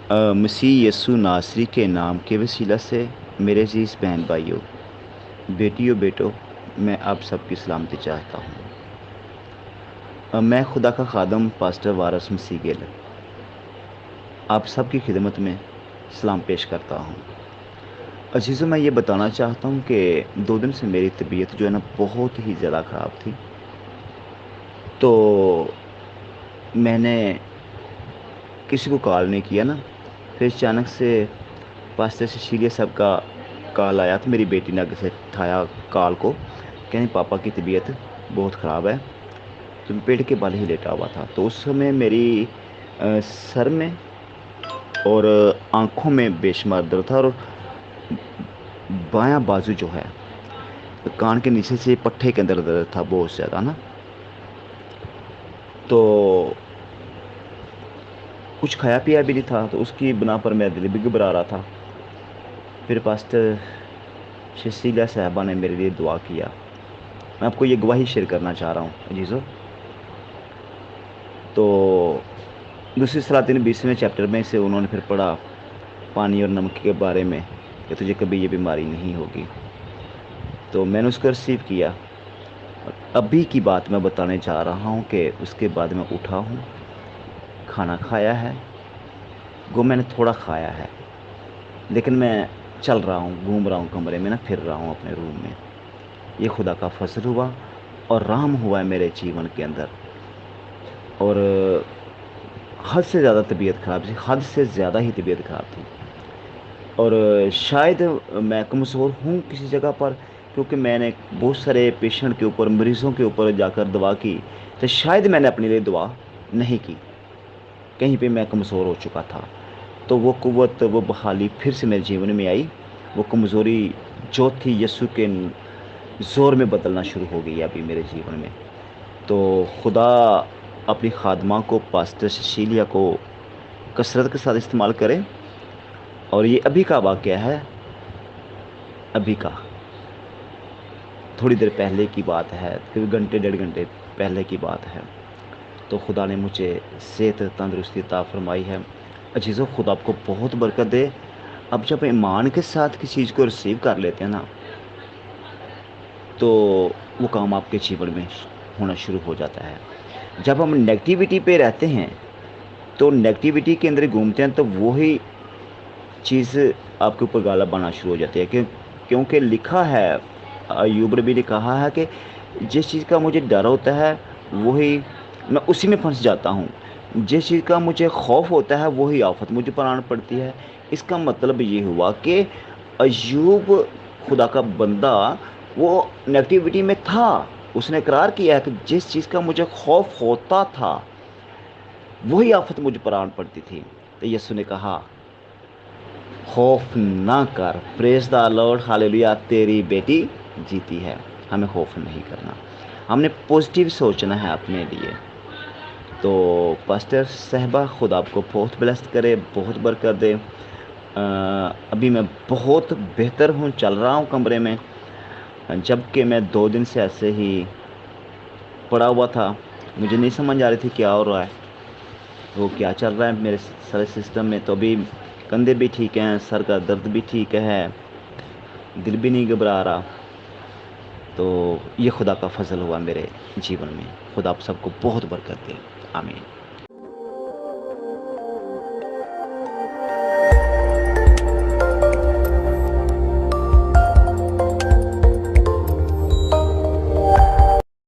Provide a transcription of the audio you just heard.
مسیح یسوع ناصری کے نام کے وسیلہ سے میرے عزیز بہن بھائیوں، بیٹیوں بیٹوں، میں آپ سب کی سلامتی چاہتا ہوں۔ میں خدا کا خادم پاسٹر وارث مسیح گل آپ سب کی خدمت میں سلام پیش کرتا ہوں۔ عزیزوں، میں یہ بتانا چاہتا ہوں کہ 2 دن سے میری طبیعت جو ہے نا بہت ہی زیادہ خراب تھی، تو میں نے کسی کو کال نہیں کیا نا، پھر اچانک سے پاسٹر سیشیلیا صاحب کا کال آیا تو میری بیٹی نے آگے سے اٹھایا کال کو، کہیں پاپا کی طبیعت بہت خراب ہے، تو پیٹ کے بل ہی لیٹا ہوا تھا۔ تو اس سمے میری سر میں اور آنکھوں میں بے شمار درد تھا، اور بایاں بازو جو ہے کان کے نیچے سے پٹھے کے اندر درد تھا بہت زیادہ نا۔ تو کچھ کھایا پیا بھی نہیں تھا، تو اس کی بنا پر میرا دل بھی گھبرا رہا تھا۔ پھر پاسٹر شسیلیا صاحبہ نے میرے لیے دعا کیا۔ میں آپ کو یہ گواہی شیئر کرنا چاہ رہا ہوں عزیزو۔ تو دوسری سلاطین 20ویں چیپٹر میں سے انہوں نے پھر پڑھا پانی اور نمک کے بارے میں کہ تجھے کبھی یہ بیماری نہیں ہوگی۔ تو میں نے اس کو ریسیو کیا، اور ابھی کی بات میں بتانے چاہ رہا ہوں کہ اس کے بعد میں اٹھا ہوں، کھانا کھایا ہے، گو میں نے تھوڑا کھایا ہے، لیکن میں چل رہا ہوں، گھوم رہا ہوں کمرے میں نا، پھر رہا ہوں اپنے روم میں۔ یہ خدا کا فضل ہوا اور رحم ہوا ہے میرے جیون کے اندر۔ اور حد سے زیادہ طبیعت خراب تھی، حد سے زیادہ ہی طبیعت خراب تھی، اور شاید میں کمزور ہوں کسی جگہ پر، کیونکہ میں نے بہت سارے پیشنٹ کے اوپر، مریضوں کے اوپر جا کر دعا کی، تو شاید میں نے اپنے لیے دعا نہیں کی، کہیں پہ میں کمزور ہو چکا تھا۔ تو وہ قوت، وہ بحالی پھر سے میرے جیون میں آئی، وہ کمزوری جو تھی یسوع کے زور میں بدلنا شروع ہو گئی ابھی میرے جیون میں۔ تو خدا اپنی خادمہ کو، پاسٹر سیشیلیا کو کثرت کے ساتھ استعمال کرے۔ اور یہ ابھی کا واقعہ ہے، ابھی کا تھوڑی دیر پہلے کی بات ہے، کیونکہ گھنٹے 1.5 گھنٹے پہلے کی بات ہے۔ تو خدا نے مجھے صحت، تندرستی عطا فرمائی ہے۔ عزیزو، خدا آپ کو بہت برکت دے۔ اب جب ایمان کے ساتھ کسی چیز کو ریسیو کر لیتے ہیں نا، تو وہ کام آپ کے جیون میں ہونا شروع ہو جاتا ہے۔ جب ہم نیگیٹیوٹی پہ رہتے ہیں تو نیگیٹیوٹی کے اندر گھومتے ہیں، تو وہی چیز آپ کے اوپر غالب بننا شروع ہو جاتی ہے، کیونکہ لکھا ہے، ایوب نبی نے کہا ہے کہ جس چیز کا مجھے ڈر ہوتا ہے وہی میں اسی میں پھنس جاتا ہوں، جس چیز کا مجھے خوف ہوتا ہے وہی آفت مجھے پر آن پڑتی ہے۔ اس کا مطلب یہ ہوا کہ ایوب خدا کا بندہ وہ نیگیٹیوٹی میں تھا، اس نے اقرار کیا ہے کہ جس چیز کا مجھے خوف ہوتا تھا وہی آفت مجھے پر آن پڑتی تھی۔ تو یسوع نے کہا خوف نہ کر، پریز دا لارڈ، ہاللیلویا، تیری بیٹی جیتی ہے۔ ہمیں خوف نہیں کرنا، ہم نے پازیٹیو سوچنا ہے اپنے لیے۔ تو پاسٹر صاحبہ، خدا آپ کو بہت بلیسڈ کرے، بہت برکت دے۔ ابھی میں بہت بہتر ہوں، چل رہا ہوں کمرے میں، جبکہ میں 2 دن سے ایسے ہی پڑا ہوا تھا، مجھے نہیں سمجھ آ رہی تھی کیا ہو رہا ہے، وہ کیا چل رہا ہے میرے سارے سسٹم میں۔ تو ابھی کندھے بھی ٹھیک ہیں، سر کا درد بھی ٹھیک ہے، دل بھی نہیں گھبرا رہا۔ تو یہ خدا کا فضل ہوا میرے جیون میں۔ خدا آپ سب کو بہت برکت دے، آمین۔